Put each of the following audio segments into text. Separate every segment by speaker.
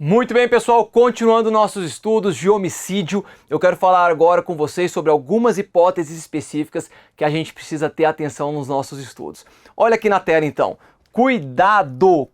Speaker 1: Muito bem, pessoal, continuando nossos estudos de homicídio, eu quero falar agora com vocês sobre algumas hipóteses específicas que a gente precisa ter atenção nos nossos estudos. Olha aqui na tela, então. Cuidado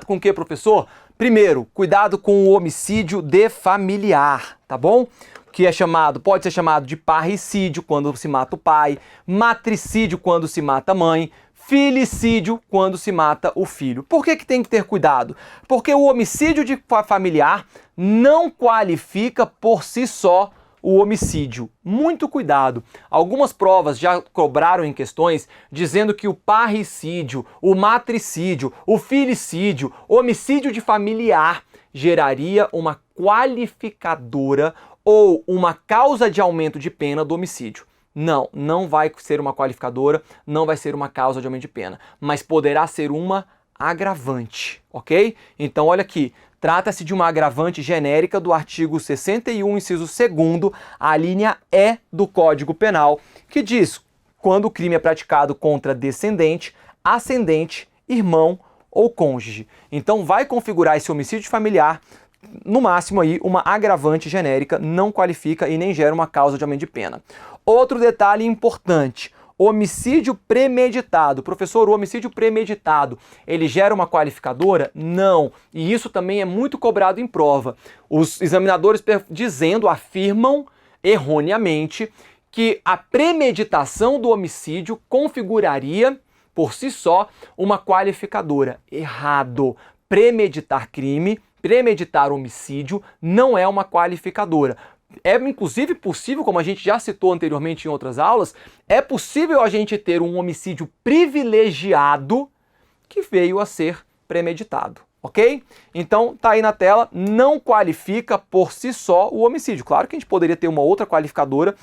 Speaker 1: com o que, professor? Primeiro, cuidado com o homicídio de familiar, tá bom? Que é chamado, pode ser chamado de parricídio, quando se mata o pai, matricídio, quando se mata a mãe, filicídio, quando se mata o filho. Por que tem que ter cuidado? Porque o homicídio de familiar não qualifica por si só o homicídio. Muito cuidado. Algumas provas já cobraram em questões dizendo que o parricídio, o matricídio, o filicídio, o homicídio de familiar geraria uma qualificadora ou uma causa de aumento de pena do homicídio. Não vai ser uma qualificadora, não vai ser uma causa de aumento de pena, mas poderá ser uma agravante, ok? Então olha aqui, trata-se de uma agravante genérica do artigo 61, inciso 2º, a linha E do Código Penal, que diz quando o crime é praticado contra descendente, ascendente, irmão ou cônjuge. Então vai configurar esse homicídio familiar, no máximo aí, uma agravante genérica, não qualifica e nem gera uma causa de aumento de pena. Outro detalhe importante, homicídio premeditado. Professor, o homicídio premeditado, ele gera uma qualificadora? Não. E isso também é muito cobrado em prova. Os examinadores afirmam erroneamente que a premeditação do homicídio configuraria, por si só, uma qualificadora. Errado. Premeditar crime, premeditar homicídio não é uma qualificadora. É inclusive possível, como a gente já citou anteriormente em outras aulas, é possível a gente ter um homicídio privilegiado que veio a ser premeditado, ok? Então tá aí na tela, não qualifica por si só o homicídio. Claro que a gente poderia ter uma outra qualificadora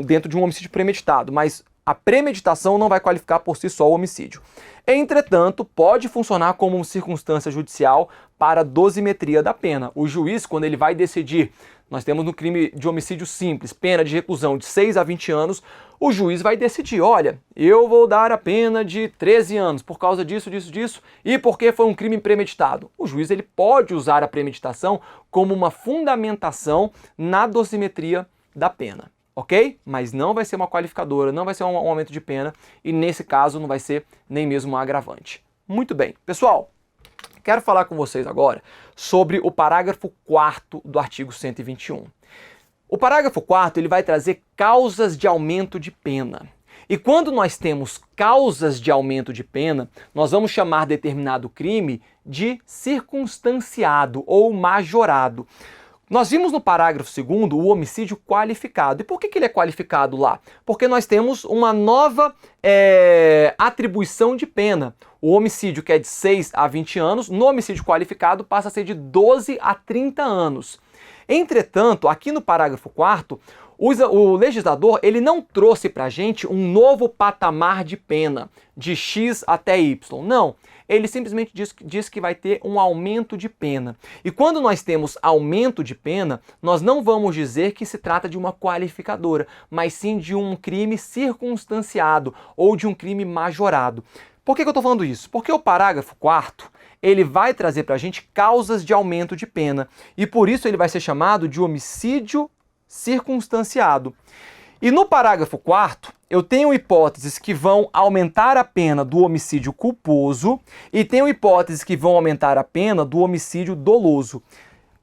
Speaker 1: dentro de um homicídio premeditado, mas a premeditação não vai qualificar por si só o homicídio. Entretanto, pode funcionar como uma circunstância judicial para a dosimetria da pena. O juiz, quando ele vai decidir, nós temos no crime de homicídio simples, pena de reclusão de 6 a 20 anos, o juiz vai decidir, olha, eu vou dar a pena de 13 anos por causa disso, e porque foi um crime premeditado. O juiz ele pode usar a premeditação como uma fundamentação na dosimetria da pena. Ok? Mas não vai ser uma qualificadora, não vai ser um aumento de pena e nesse caso não vai ser nem mesmo um agravante. Muito bem. Pessoal, quero falar com vocês agora sobre o parágrafo 4º do artigo 121. O parágrafo 4º ele vai trazer causas de aumento de pena. E quando nós temos causas de aumento de pena, nós vamos chamar determinado crime de circunstanciado ou majorado. Nós vimos no parágrafo 2º o homicídio qualificado. E por que ele é qualificado lá? Porque nós temos uma nova atribuição de pena. O homicídio que é de 6 a 20 anos, no homicídio qualificado passa a ser de 12 a 30 anos. Entretanto, aqui no parágrafo 4º, o legislador ele não trouxe para a gente um novo patamar de pena, de X até Y. Não. Ele simplesmente diz que vai ter um aumento de pena. E quando nós temos aumento de pena, nós não vamos dizer que se trata de uma qualificadora, mas sim de um crime circunstanciado ou de um crime majorado. Por que eu estou falando isso? Porque o parágrafo 4º, ele vai trazer para a gente causas de aumento de pena. E por isso ele vai ser chamado de homicídio circunstanciado. E no parágrafo 4º, eu tenho hipóteses que vão aumentar a pena do homicídio culposo e tenho hipóteses que vão aumentar a pena do homicídio doloso.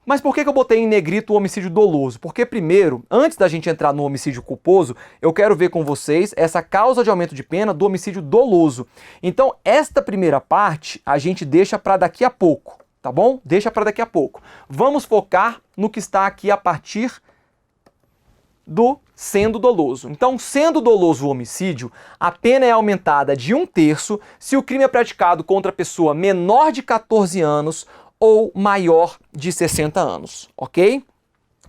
Speaker 1: Mas por que eu botei em negrito o homicídio doloso? Porque primeiro, antes da gente entrar no homicídio culposo, eu quero ver com vocês essa causa de aumento de pena do homicídio doloso. Então, esta primeira parte a gente deixa para daqui a pouco, tá bom? Deixa para daqui a pouco. Vamos focar no que está aqui a partir do sendo doloso. Então, sendo doloso o homicídio, a pena é aumentada de 1/3 se o crime é praticado contra pessoa menor de 14 anos ou maior de 60 anos, ok?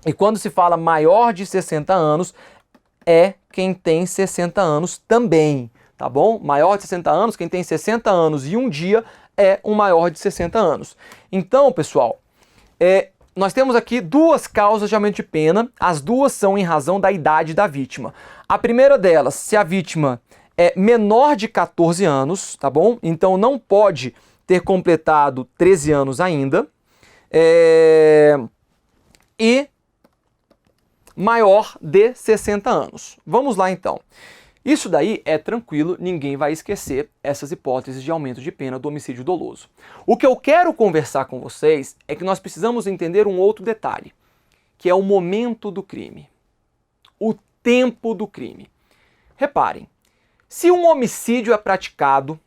Speaker 1: E quando se fala maior de 60 anos, é quem tem 60 anos também, tá bom? Maior de 60 anos, quem tem 60 anos e um dia é um maior de 60 anos. Então, pessoal, nós temos aqui duas causas de aumento de pena, as duas são em razão da idade da vítima. A primeira delas, se a vítima é menor de 14 anos, tá bom? Então não pode ter completado 13 anos ainda. e maior de 60 anos. Vamos lá então. Isso daí é tranquilo, ninguém vai esquecer essas hipóteses de aumento de pena do homicídio doloso. O que eu quero conversar com vocês é que nós precisamos entender um outro detalhe, que é o momento do crime, o tempo do crime. Reparem, se um homicídio é praticado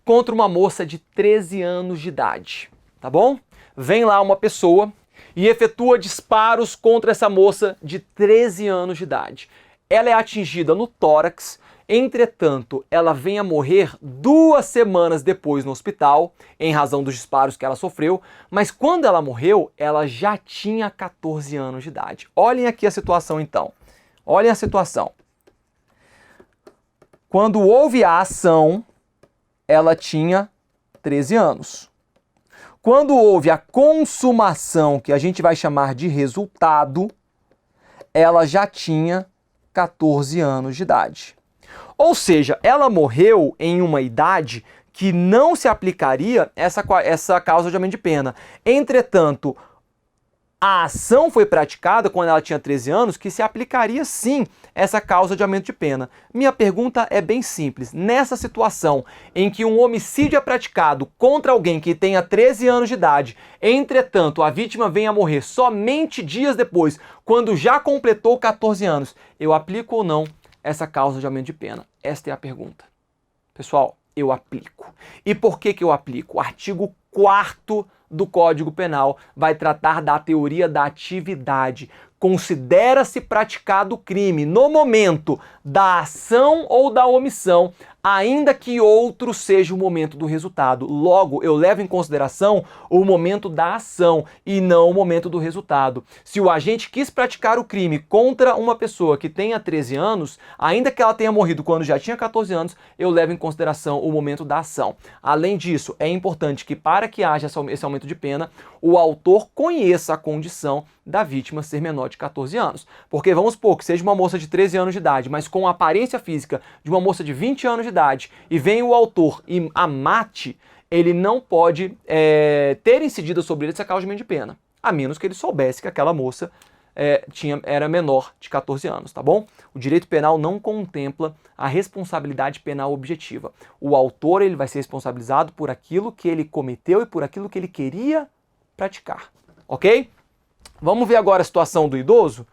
Speaker 1: contra uma moça de 13 anos de idade, tá bom? Vem lá uma pessoa e efetua disparos contra essa moça de 13 anos de idade. Ela é atingida no tórax, entretanto, ela vem a morrer 2 semanas depois no hospital, em razão dos disparos que ela sofreu, mas quando ela morreu, ela já tinha 14 anos de idade. Olhem aqui a situação então. Olhem a situação. Quando houve a ação, ela tinha 13 anos. Quando houve a consumação, que a gente vai chamar de resultado, ela já tinha 14 anos de idade. Ou seja, ela morreu em uma idade que não se aplicaria essa causa de aumento de pena. Entretanto, a ação foi praticada quando ela tinha 13 anos, que se aplicaria sim essa causa de aumento de pena. Minha pergunta é bem simples. Nessa situação em que um homicídio é praticado contra alguém que tenha 13 anos de idade, entretanto a vítima vem a morrer somente dias depois, quando já completou 14 anos, eu aplico ou não essa causa de aumento de pena? Esta é a pergunta. Pessoal, eu aplico. E por que eu aplico? O artigo 4º do Código Penal vai tratar da teoria da atividade. Considera-se praticado o crime no momento da ação ou da omissão, ainda que outro seja o momento do resultado. Logo, eu levo em consideração o momento da ação e não o momento do resultado. Se o agente quis praticar o crime contra uma pessoa que tenha 13 anos, ainda que ela tenha morrido quando já tinha 14 anos, eu levo em consideração o momento da ação. Além disso, é importante que para que haja esse aumento de pena, o autor conheça a condição da vítima ser menor de 14 anos. Porque vamos supor que seja uma moça de 13 anos de idade, mas com a aparência física de uma moça de 20 anos de idade, e vem o autor e a mate, ele não pode ter incidido sobre ele essa causa de aumento de pena, a menos que ele soubesse que aquela moça era menor de 14 anos, tá bom? O direito penal não contempla a responsabilidade penal objetiva. O autor ele vai ser responsabilizado por aquilo que ele cometeu e por aquilo que ele queria praticar, ok? Vamos ver agora a situação do idoso,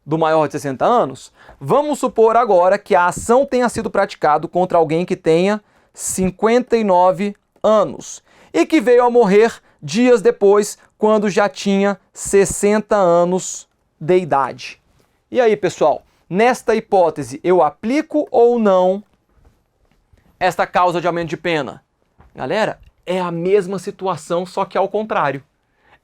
Speaker 1: do maior de 60 anos? Vamos supor agora que a ação tenha sido praticada contra alguém que tenha 59 anos e que veio a morrer dias depois, quando já tinha 60 anos de idade. E aí, pessoal, nesta hipótese, eu aplico ou não esta causa de aumento de pena? Galera, é a mesma situação, só que ao contrário.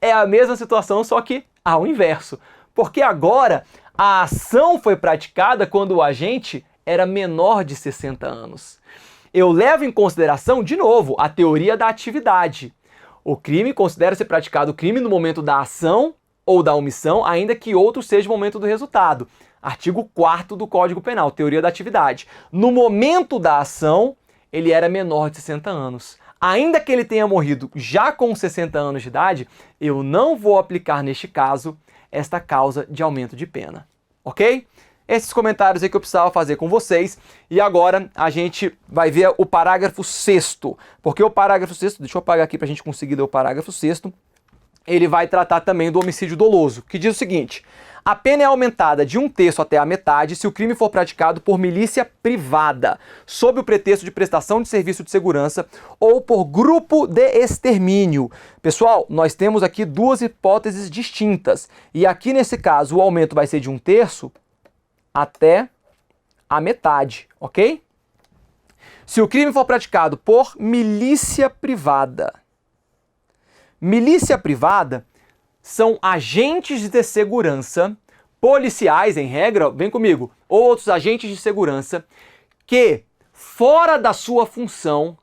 Speaker 1: É a mesma situação, só que ao inverso. Porque agora a ação foi praticada quando o agente era menor de 60 anos. Eu levo em consideração, de novo, a teoria da atividade. O crime considera-se praticado o crime no momento da ação ou da omissão, ainda que outro seja o momento do resultado. Artigo 4º do Código Penal, teoria da atividade. No momento da ação, ele era menor de 60 anos. Ainda que ele tenha morrido já com 60 anos de idade, eu não vou aplicar neste caso esta causa de aumento de pena, ok? Esses comentários aí que eu precisava fazer com vocês, e agora a gente vai ver o parágrafo 6º, porque o parágrafo 6º, deixa eu apagar aqui para a gente conseguir ler o parágrafo 6º, ele vai tratar também do homicídio doloso, que diz o seguinte: a pena é aumentada de 1/3 até a metade se o crime for praticado por milícia privada, sob o pretexto de prestação de serviço de segurança ou por grupo de extermínio. Pessoal, nós temos aqui duas hipóteses distintas. E aqui nesse caso o aumento vai ser de 1/3 até a metade, ok? Se o crime for praticado por milícia privada. Milícia privada são agentes de segurança, policiais em regra, vem comigo, ou outros agentes de segurança, que, fora da sua função,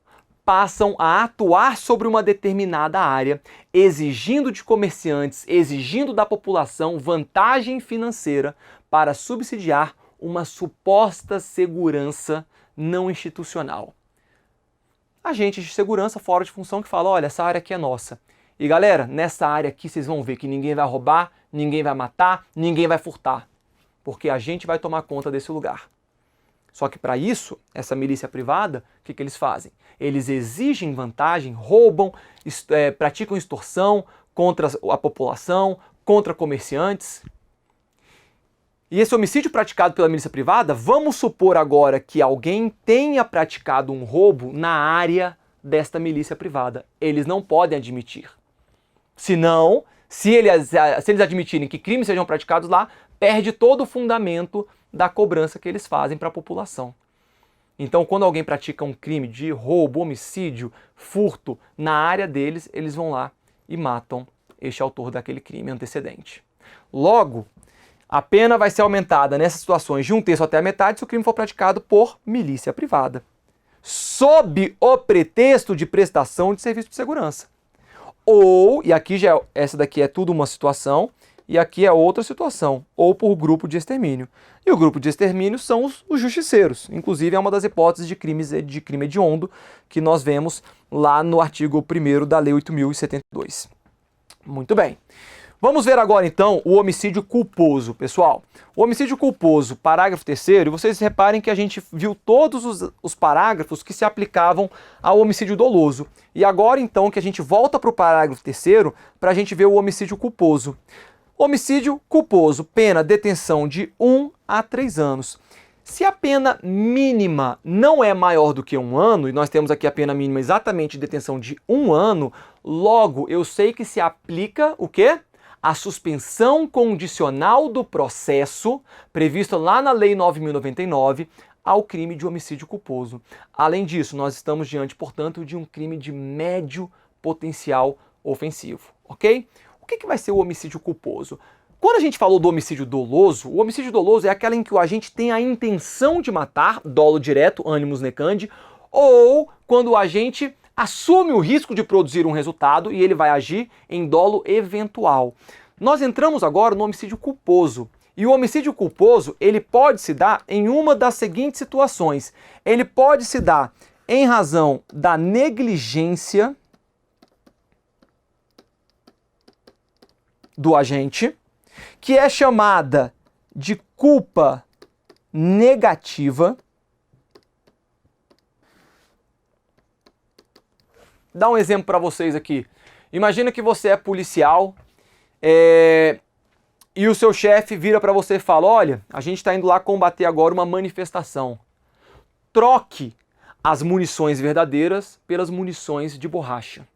Speaker 1: passam a atuar sobre uma determinada área, exigindo de comerciantes, exigindo da população vantagem financeira para subsidiar uma suposta segurança não institucional. Agentes de segurança fora de função que falam, olha, essa área aqui é nossa. E galera, nessa área aqui vocês vão ver que ninguém vai roubar, ninguém vai matar, ninguém vai furtar. Porque a gente vai tomar conta desse lugar. Só que para isso, essa milícia privada, o que eles fazem? Eles exigem vantagem, roubam, praticam extorsão contra a população, contra comerciantes. E esse homicídio praticado pela milícia privada, vamos supor agora que alguém tenha praticado um roubo na área desta milícia privada. Eles não podem admitir. Senão, se eles admitirem que crimes sejam praticados lá, perde todo o fundamento da cobrança que eles fazem para a população. Então, quando alguém pratica um crime de roubo, homicídio, furto na área deles, eles vão lá e matam este autor daquele crime antecedente. Logo, a pena vai ser aumentada nessas situações de 1/3 até a metade se o crime for praticado por milícia privada, sob o pretexto de prestação de serviço de segurança. Ou, e aqui já essa daqui é tudo uma situação, e aqui é outra situação, ou por grupo de extermínio. E o grupo de extermínio são os justiceiros. Inclusive é uma das hipóteses de crime hediondo que nós vemos lá no artigo 1º da Lei 8.072. Muito bem. Vamos ver agora então o homicídio culposo, pessoal. O homicídio culposo, parágrafo 3º, vocês reparem que a gente viu todos os parágrafos que se aplicavam ao homicídio doloso. E agora então que a gente volta para o parágrafo 3º para a gente ver o homicídio culposo. Homicídio culposo, pena detenção de 1 a 3 anos. Se a pena mínima não é maior do que 1 ano, e nós temos aqui a pena mínima exatamente de detenção de 1 ano, logo eu sei que se aplica o quê? A suspensão condicional do processo, prevista lá na Lei 9.099, ao crime de homicídio culposo. Além disso, nós estamos diante, portanto, de um crime de médio potencial ofensivo, ok? O que vai ser o homicídio culposo? Quando a gente falou do homicídio doloso, o homicídio doloso é aquela em que o agente tem a intenção de matar, dolo direto, animus necandi, ou quando o agente assume o risco de produzir um resultado e ele vai agir em dolo eventual. Nós entramos agora no homicídio culposo. E o homicídio culposo, ele pode se dar em uma das seguintes situações. Ele pode se dar em razão da negligência do agente, que é chamada de culpa negativa. Dá um exemplo para vocês aqui. Imagina que você é policial e o seu chefe vira para você e fala: olha, a gente está indo lá combater agora uma manifestação. Troque as munições verdadeiras pelas munições de borracha.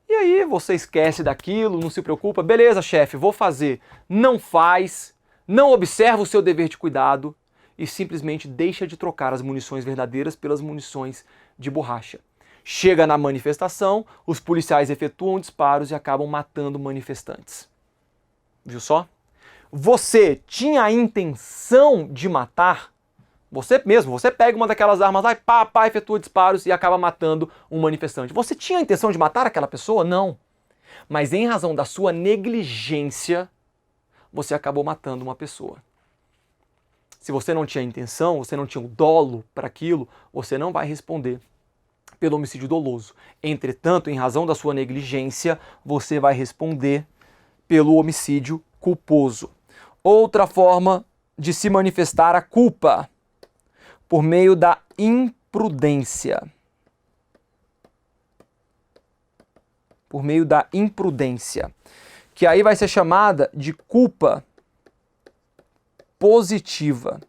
Speaker 1: E aí você esquece daquilo, não se preocupa. Beleza, chefe, vou fazer. Não faz, não observa o seu dever de cuidado e simplesmente deixa de trocar as munições verdadeiras pelas munições de borracha. Chega na manifestação, os policiais efetuam disparos e acabam matando manifestantes. Viu só? Você tinha a intenção de matar? Você mesmo, você pega uma daquelas armas lá e pá, efetua disparos e acaba matando um manifestante. Você tinha a intenção de matar aquela pessoa? Não. Mas em razão da sua negligência, você acabou matando uma pessoa. Se você não tinha intenção, você não tinha o dolo para aquilo, você não vai responder pelo homicídio doloso. Entretanto, em razão da sua negligência, você vai responder pelo homicídio culposo. Outra forma de se manifestar a culpa, por meio da imprudência. Por meio da imprudência. Que aí vai ser chamada de culpa positiva.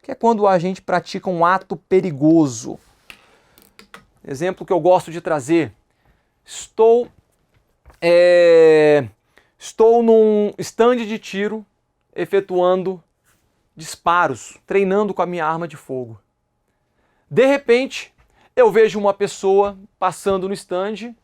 Speaker 1: Que é quando o agente pratica um ato perigoso. Exemplo que eu gosto de trazer. Estou num stand de tiro, efetuando disparos, treinando com a minha arma de fogo. De repente, eu vejo uma pessoa passando no stand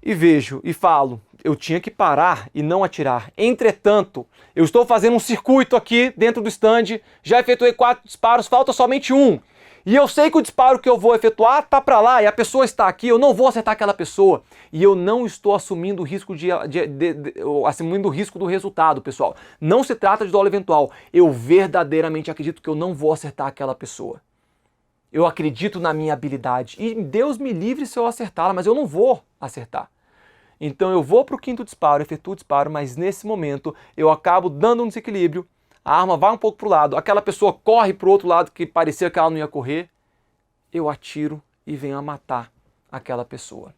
Speaker 1: e vejo e falo, eu tinha que parar e não atirar. Entretanto, eu estou fazendo um circuito aqui dentro do stand, já efetuei 4 disparos, falta somente um. E eu sei que o disparo que eu vou efetuar tá para lá e a pessoa está aqui, eu não vou acertar aquela pessoa. E eu não estou assumindo o risco assumindo o risco do resultado, pessoal. Não se trata de dolo eventual. Eu verdadeiramente acredito que eu não vou acertar aquela pessoa. Eu acredito na minha habilidade. E Deus me livre se eu acertá-la, mas eu não vou acertar. Então eu vou para o quinto disparo, efetuo o disparo, mas nesse momento eu acabo dando um desequilíbrio, a arma vai um pouco para o lado, aquela pessoa corre para o outro lado que parecia que ela não ia correr, eu atiro e venho a matar aquela pessoa.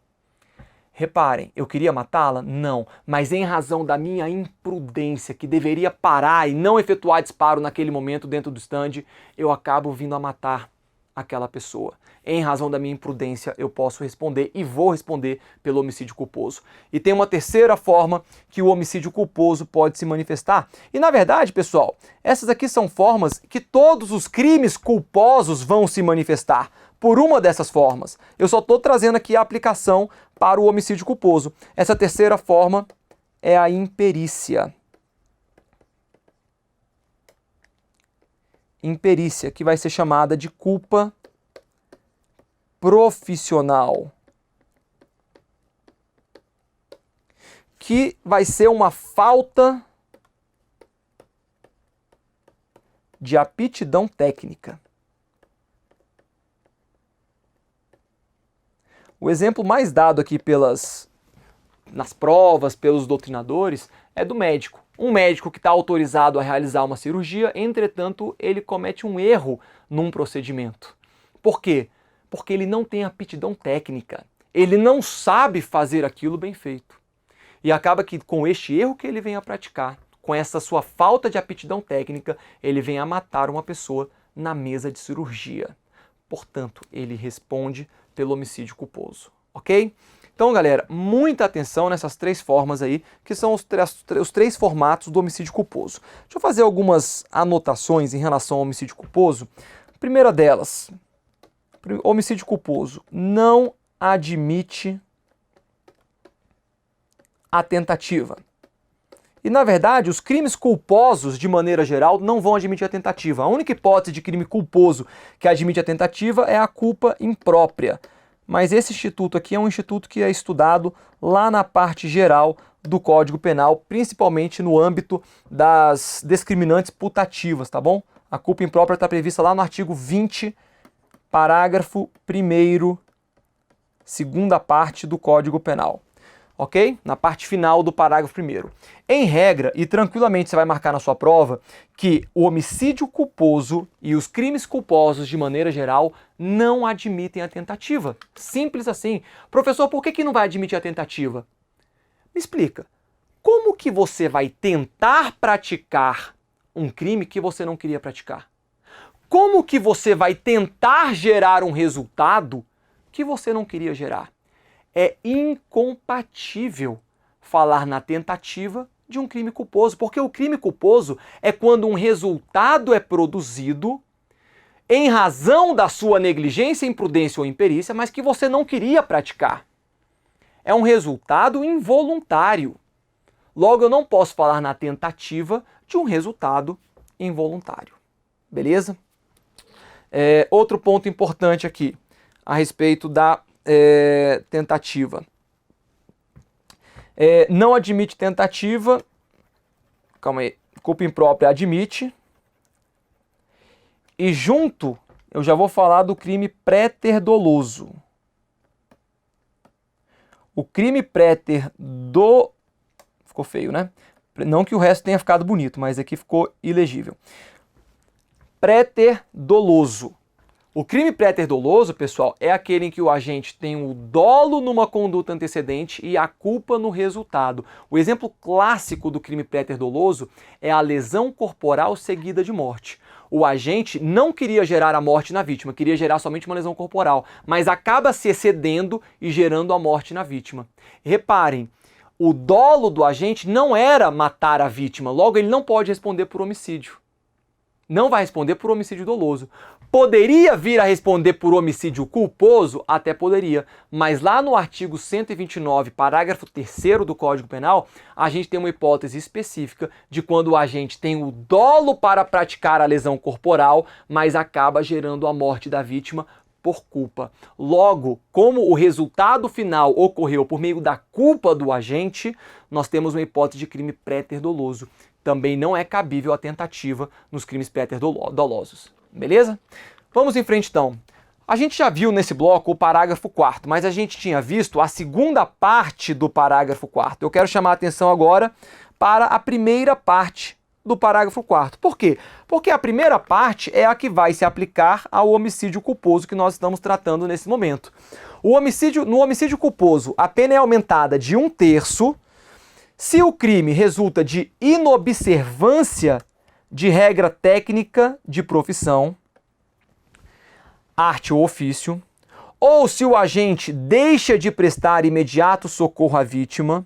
Speaker 1: Reparem, eu queria matá-la? Não, mas em razão da minha imprudência, que deveria parar e não efetuar disparo naquele momento dentro do stand, eu acabo vindo a matar aquela pessoa. Em razão da minha imprudência, eu posso responder e vou responder pelo homicídio culposo. E tem uma terceira forma que o homicídio culposo pode se manifestar. E na verdade, pessoal, essas aqui são formas que todos os crimes culposos vão se manifestar por uma dessas formas. Eu só estou trazendo aqui a aplicação para o homicídio culposo. Essa terceira forma é a imperícia. Imperícia, que vai ser chamada de culpa profissional, que vai ser uma falta de aptidão técnica. O exemplo mais dado aqui nas provas, pelos doutrinadores, é do médico. Um médico que está autorizado a realizar uma cirurgia, entretanto, ele comete um erro num procedimento. Por quê? Porque ele não tem aptidão técnica. Ele não sabe fazer aquilo bem feito. E acaba que com este erro que ele vem a praticar, com essa sua falta de aptidão técnica, ele vem a matar uma pessoa na mesa de cirurgia. Portanto, ele responde pelo homicídio culposo, ok? Então, galera, muita atenção nessas três formas aí, que são os três formatos do homicídio culposo. Deixa eu fazer algumas anotações em relação ao homicídio culposo. Primeira delas, homicídio culposo não admite a tentativa. E, na verdade, os crimes culposos, de maneira geral, não vão admitir a tentativa. A única hipótese de crime culposo que admite a tentativa é a culpa imprópria. Mas esse instituto aqui é um instituto que é estudado lá na parte geral do Código Penal, principalmente no âmbito das discriminantes putativas, tá bom? A culpa imprópria está prevista lá no artigo 20, parágrafo 1º, segunda parte do Código Penal. Ok? Na parte final do parágrafo 1º. Em regra, e tranquilamente você vai marcar na sua prova, que o homicídio culposo e os crimes culposos, de maneira geral, não admitem a tentativa. Simples assim. Professor, por que não vai admitir a tentativa? Me explica. Como que você vai tentar praticar um crime que você não queria praticar? Como que você vai tentar gerar um resultado que você não queria gerar? É incompatível falar na tentativa de um crime culposo, porque o crime culposo é quando um resultado é produzido em razão da sua negligência, imprudência ou imperícia, mas que você não queria praticar. É um resultado involuntário. Logo, eu não posso falar na tentativa de um resultado involuntário. Beleza? Outro ponto importante aqui, a respeito da tentativa. Não admite tentativa, calma aí, culpa imprópria admite, e junto eu já vou falar do crime préter doloso. O crime préter ficou feio, né? Não que o resto tenha ficado bonito, mas aqui ficou ilegível. Préter doloso. O crime préter doloso, pessoal, é aquele em que o agente tem o dolo numa conduta antecedente e a culpa no resultado. O exemplo clássico do crime préter doloso é a lesão corporal seguida de morte. O agente não queria gerar a morte na vítima, queria gerar somente uma lesão corporal, mas acaba se excedendo e gerando a morte na vítima. Reparem, o dolo do agente não era matar a vítima, logo ele não pode responder por homicídio. Não vai responder por homicídio doloso. Poderia vir a responder por homicídio culposo? Até poderia, mas lá no artigo 129, parágrafo 3º do Código Penal, a gente tem uma hipótese específica de quando o agente tem o dolo para praticar a lesão corporal, mas acaba gerando a morte da vítima por culpa. Logo, como o resultado final ocorreu por meio da culpa do agente, nós temos uma hipótese de crime préter doloso. Também não é cabível a tentativa nos crimes préter dolosos. Beleza? Vamos em frente então. A gente já viu nesse bloco o parágrafo 4º, mas a gente tinha visto a segunda parte do parágrafo 4º. Eu quero chamar a atenção agora para a primeira parte do parágrafo 4º. Por quê? Porque a primeira parte é a que vai se aplicar ao homicídio culposo que nós estamos tratando nesse momento. No homicídio culposo, a pena é aumentada de 1/3 se o crime resulta de inobservância de regra técnica de profissão, arte ou ofício, ou se o agente deixa de prestar imediato socorro à vítima,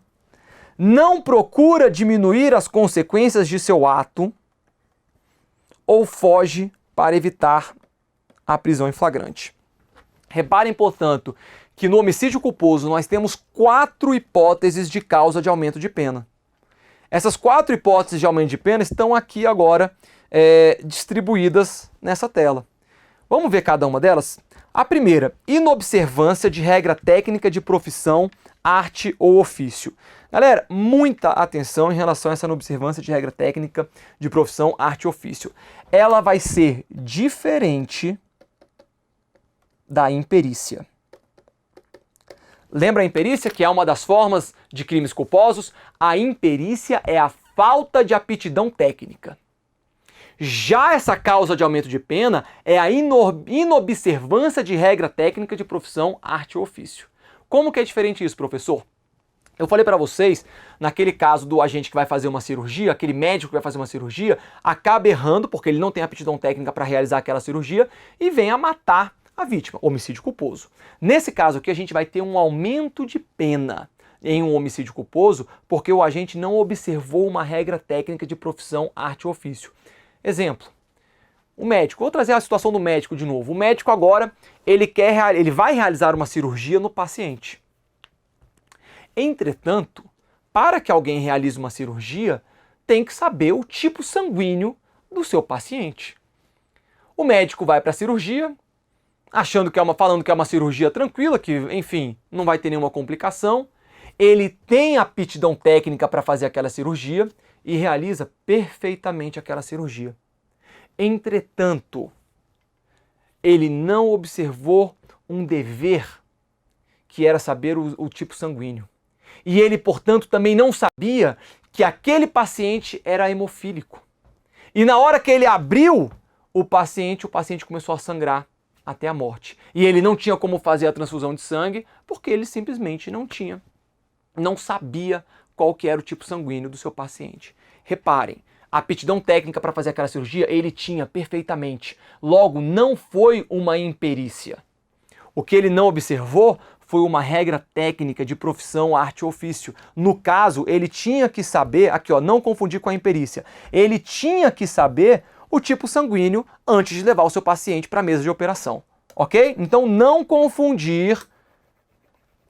Speaker 1: não procura diminuir as consequências de seu ato, ou foge para evitar a prisão em flagrante. Reparem, portanto, que no homicídio culposo nós temos 4 hipóteses de causa de aumento de pena. Essas 4 hipóteses de aumento de pena estão aqui agora distribuídas nessa tela. Vamos ver cada uma delas? A primeira, inobservância de regra técnica de profissão, arte ou ofício. Galera, muita atenção em relação a essa inobservância de regra técnica de profissão, arte ou ofício. Ela vai ser diferente da imperícia. Lembra a imperícia, que é uma das formas de crimes culposos? A imperícia é a falta de aptidão técnica. Já essa causa de aumento de pena é a inobservância de regra técnica de profissão, arte ou ofício. Como que é diferente isso, professor? Eu falei para vocês, naquele caso do agente que vai fazer uma cirurgia, aquele médico que vai fazer uma cirurgia, acaba errando porque ele não tem aptidão técnica para realizar aquela cirurgia e vem a matar a vítima, homicídio culposo. Nesse caso aqui a gente vai ter um aumento de pena em um homicídio culposo porque o agente não observou uma regra técnica de profissão, arte ou ofício. Exemplo, o médico, vou trazer a situação do médico de novo. O médico agora, ele vai realizar uma cirurgia no paciente. Entretanto, para que alguém realize uma cirurgia, tem que saber o tipo sanguíneo do seu paciente. O médico vai para a cirurgia, falando que é uma cirurgia tranquila, que, enfim, não vai ter nenhuma complicação. Ele tem aptidão técnica para fazer aquela cirurgia e realiza perfeitamente aquela cirurgia. Entretanto, ele não observou um dever que era saber o tipo sanguíneo. E ele, portanto, também não sabia que aquele paciente era hemofílico. E na hora que ele abriu o paciente começou a sangrar até a morte. E ele não tinha como fazer a transfusão de sangue porque ele simplesmente não sabia qual que era o tipo sanguíneo do seu paciente. Reparem, a aptidão técnica para fazer aquela cirurgia ele tinha perfeitamente. Logo, não foi uma imperícia. O que ele não observou foi uma regra técnica de profissão, arte ou ofício. No caso, ele tinha que saber, aqui ó, não confundir com a imperícia, ele tinha que saber o tipo sanguíneo antes de levar o seu paciente para a mesa de operação, ok? Então não confundir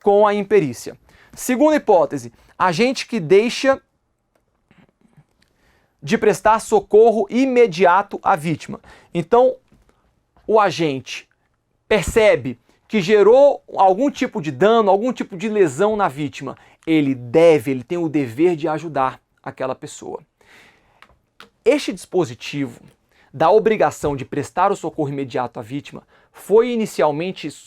Speaker 1: com a imperícia. Segunda hipótese, agente que deixa de prestar socorro imediato à vítima. Então, o agente percebe que gerou algum tipo de dano, algum tipo de lesão na vítima. Ele tem o dever de ajudar aquela pessoa. Este dispositivo da obrigação de prestar o socorro imediato à vítima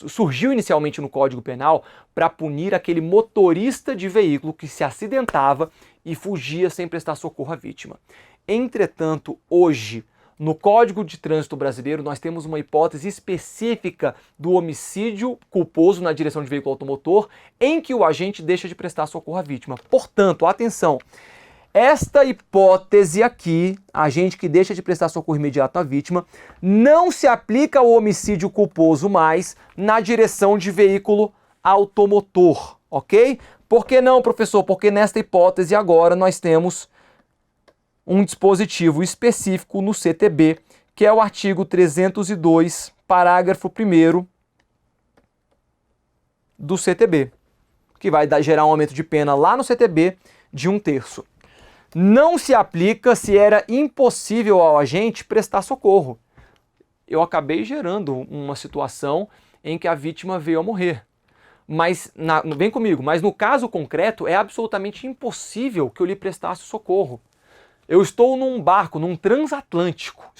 Speaker 1: surgiu inicialmente no Código Penal para punir aquele motorista de veículo que se acidentava e fugia sem prestar socorro à vítima. Entretanto, hoje, no Código de Trânsito Brasileiro, nós temos uma hipótese específica do homicídio culposo na direção de veículo automotor, em que o agente deixa de prestar socorro à vítima. Portanto, atenção, esta hipótese aqui, agente que deixa de prestar socorro imediato à vítima, não se aplica ao homicídio culposo mais na direção de veículo automotor, ok? Por que não, professor? Porque nesta hipótese agora nós temos um dispositivo específico no CTB, que é o artigo 302, parágrafo 1º do CTB, que vai gerar um aumento de pena lá no CTB de 1/3. Não se aplica se era impossível ao agente prestar socorro. Eu acabei gerando uma situação em que a vítima veio a morrer. Vem comigo, mas no caso concreto é absolutamente impossível que eu lhe prestasse socorro. Eu estou num barco, num transatlântico.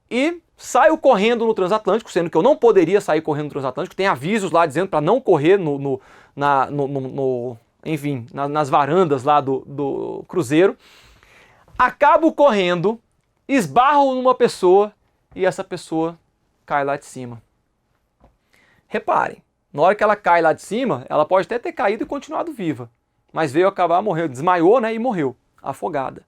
Speaker 1: e saio correndo no transatlântico, sendo que eu não poderia sair correndo no transatlântico, tem avisos lá dizendo para não correr enfim, nas varandas lá do cruzeiro. Acabo correndo, esbarro numa pessoa e essa pessoa cai lá de cima. Reparem, na hora que ela cai lá de cima, ela pode até ter caído e continuado viva, mas veio acabar morrendo, desmaiou, né, e morreu, afogada.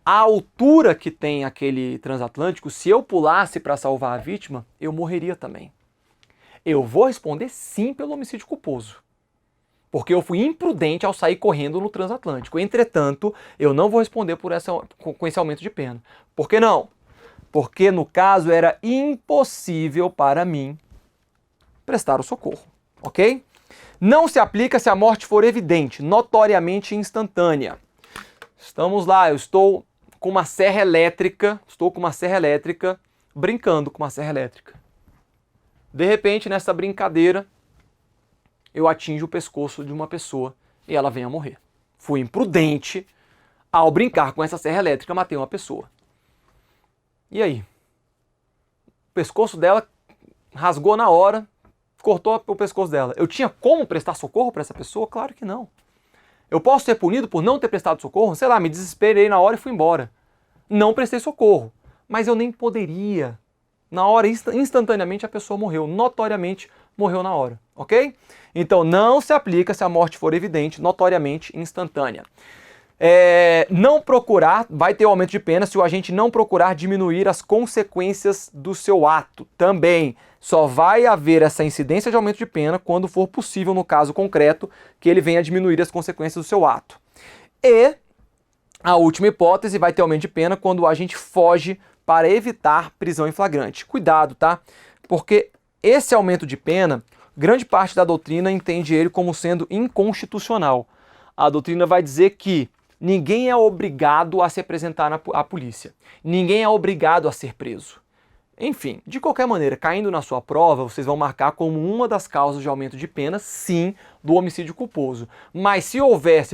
Speaker 1: A altura que tem aquele transatlântico, se eu pulasse para salvar a vítima, eu morreria também. Eu vou responder sim pelo homicídio culposo, porque eu fui imprudente ao sair correndo no transatlântico. Entretanto, eu não vou responder com esse aumento de pena. Por que não? Porque no caso era impossível para mim prestar o socorro, ok? Não se aplica se a morte for evidente, notoriamente instantânea. Estamos lá, eu estou com uma serra elétrica, brincando com uma serra elétrica. De repente, nessa brincadeira, eu atinjo o pescoço de uma pessoa e ela vem a morrer. Fui imprudente ao brincar com essa serra elétrica, matei uma pessoa. E aí? O pescoço dela rasgou na hora, cortou o pescoço dela. Eu tinha como prestar socorro para essa pessoa? Claro que não. Eu posso ser punido por não ter prestado socorro? Sei lá, me desesperei na hora e fui embora. Não prestei socorro. Mas eu nem poderia. Na hora, instantaneamente, a pessoa morreu. Notoriamente, morreu na hora. Ok? Então, não se aplica se a morte for evidente, notoriamente instantânea. Não procurar, vai ter o aumento de pena se o agente não procurar diminuir as consequências do seu ato. Também só vai haver essa incidência de aumento de pena quando for possível, no caso concreto, que ele venha diminuir as consequências do seu ato. E a última hipótese vai ter aumento de pena quando o agente foge para evitar prisão em flagrante. Cuidado, tá? Porque esse aumento de pena, grande parte da doutrina entende ele como sendo inconstitucional. A doutrina vai dizer que ninguém é obrigado a se apresentar à polícia. Ninguém é obrigado a ser preso. Enfim, de qualquer maneira, caindo na sua prova, vocês vão marcar como uma das causas de aumento de pena, sim, do homicídio culposo. Mas se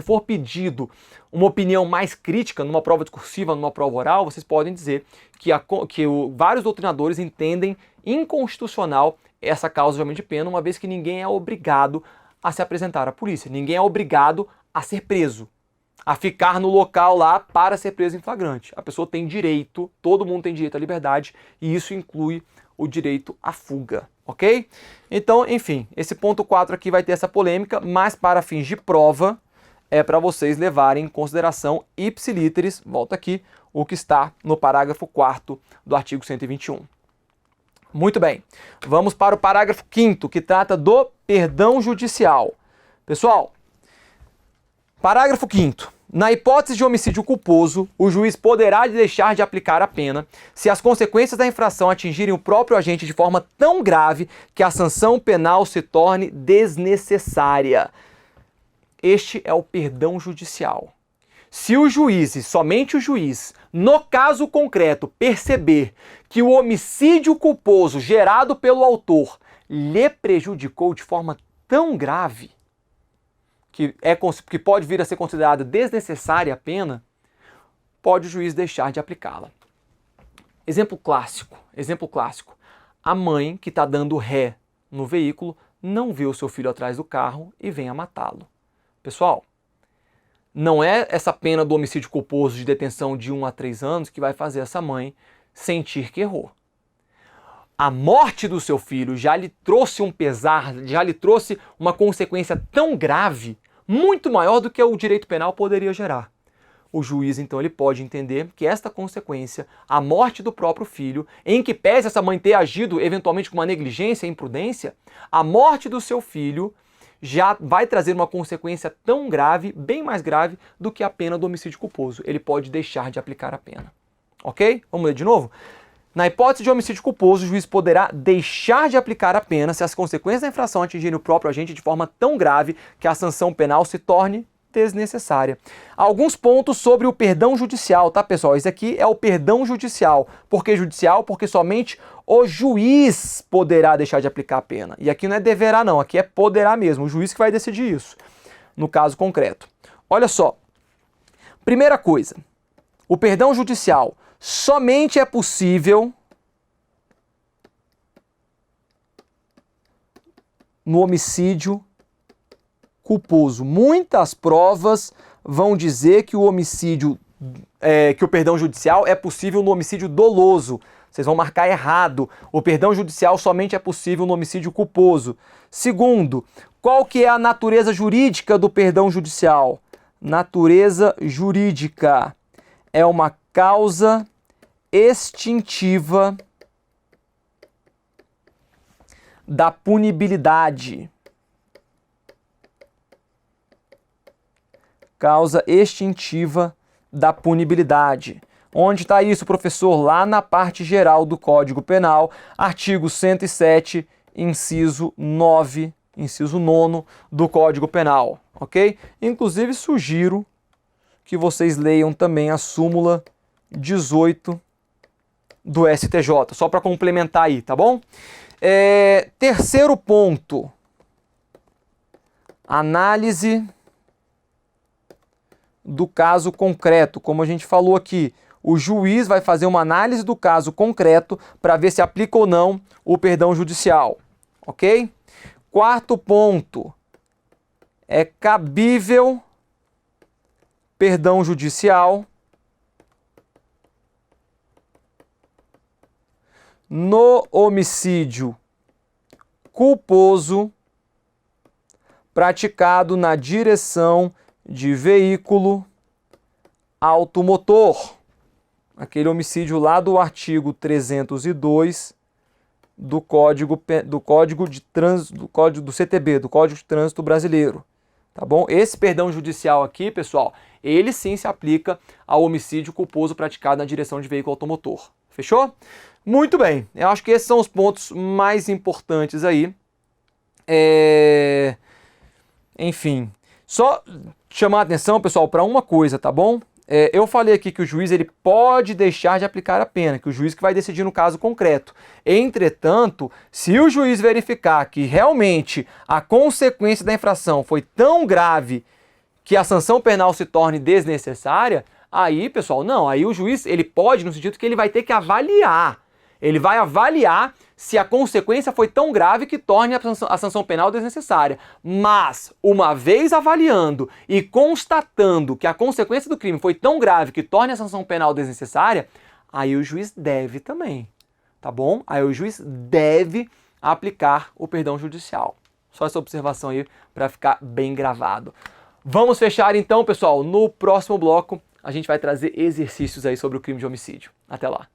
Speaker 1: for pedido uma opinião mais crítica numa prova discursiva, numa prova oral, vocês podem dizer que vários doutrinadores entendem inconstitucional essa causa de aumento de pena, uma vez que ninguém é obrigado a se apresentar à polícia. Ninguém é obrigado a ser preso, a ficar no local lá para ser preso em flagrante. A pessoa tem direito, todo mundo tem direito à liberdade, e isso inclui o direito à fuga, ok? Então, enfim, esse ponto 4 aqui vai ter essa polêmica, mas para fins de prova, é para vocês levarem em consideração ipsiliteris, volta aqui, o que está no parágrafo 4º do artigo 121. Muito bem, vamos para o parágrafo 5º, que trata do perdão judicial. Pessoal, parágrafo 5º. Na hipótese de homicídio culposo, o juiz poderá deixar de aplicar a pena se as consequências da infração atingirem o próprio agente de forma tão grave que a sanção penal se torne desnecessária. Este é o perdão judicial. Se o juiz, e somente o juiz, no caso concreto, perceber que o homicídio culposo gerado pelo autor lhe prejudicou de forma tão grave que pode vir a ser considerada desnecessária a pena, pode o juiz deixar de aplicá-la. Exemplo clássico. A mãe que está dando ré no veículo não vê o seu filho atrás do carro e vem a matá-lo. Pessoal, não é essa pena do homicídio culposo de detenção de 1 a 3 anos que vai fazer essa mãe sentir que errou. A morte do seu filho já lhe trouxe um pesar, já lhe trouxe uma consequência tão grave, muito maior do que o direito penal poderia gerar. O juiz, então, ele pode entender que esta consequência, a morte do próprio filho, em que pese essa mãe ter agido eventualmente com uma negligência e imprudência, a morte do seu filho já vai trazer uma consequência tão grave, bem mais grave, do que a pena do homicídio culposo. Ele pode deixar de aplicar a pena. Ok? Vamos ler de novo? Na hipótese de homicídio culposo, o juiz poderá deixar de aplicar a pena se as consequências da infração atingirem o próprio agente de forma tão grave que a sanção penal se torne desnecessária. Alguns pontos sobre o perdão judicial, tá, pessoal? Esse aqui é o perdão judicial. Por que judicial? Porque somente o juiz poderá deixar de aplicar a pena. E aqui não é deverá não, aqui é poderá mesmo. O juiz que vai decidir isso, no caso concreto. Olha só. Primeira coisa, o perdão judicial somente é possível no homicídio culposo. Muitas provas vão dizer que o perdão judicial é possível no homicídio doloso. Vocês vão marcar errado. O perdão judicial somente é possível no homicídio culposo. Segundo, qual que é a natureza jurídica do perdão judicial? Natureza jurídica é uma causa extintiva da punibilidade. Causa extintiva da punibilidade. Onde está isso, professor? Lá na parte geral do Código Penal, artigo 107, inciso 9, inciso 9 do Código Penal, ok? Inclusive, sugiro que vocês leiam também a súmula 18 do STJ, só para complementar aí, tá bom? Terceiro ponto, análise do caso concreto. Como a gente falou aqui, o juiz vai fazer uma análise do caso concreto para ver se aplica ou não o perdão judicial, ok? Quarto ponto, é cabível perdão judicial no homicídio culposo praticado na direção de veículo automotor. Aquele homicídio lá do artigo 302 do Código de Trânsito, do CTB, do Código de Trânsito Brasileiro. Tá bom? Esse perdão judicial aqui, pessoal, ele sim se aplica ao homicídio culposo praticado na direção de veículo automotor. Fechou? Muito bem. Eu acho que esses são os pontos mais importantes aí. Enfim, só chamar a atenção, pessoal, para uma coisa, tá bom? Eu falei aqui que o juiz ele pode deixar de aplicar a pena, que o juiz que vai decidir no caso concreto. Entretanto, se o juiz verificar que realmente a consequência da infração foi tão grave que a sanção penal se torne desnecessária, aí, pessoal, não, aí o juiz ele pode, no sentido que ele vai ter que avaliar. Ele vai avaliar se a consequência foi tão grave que torne a sanção penal desnecessária. Mas, uma vez avaliando e constatando que a consequência do crime foi tão grave que torne a sanção penal desnecessária, aí o juiz deve também, tá bom? Aí o juiz deve aplicar o perdão judicial. Só essa observação aí para ficar bem gravado. Vamos fechar então, pessoal. No próximo bloco, a gente vai trazer exercícios aí sobre o crime de homicídio. Até lá.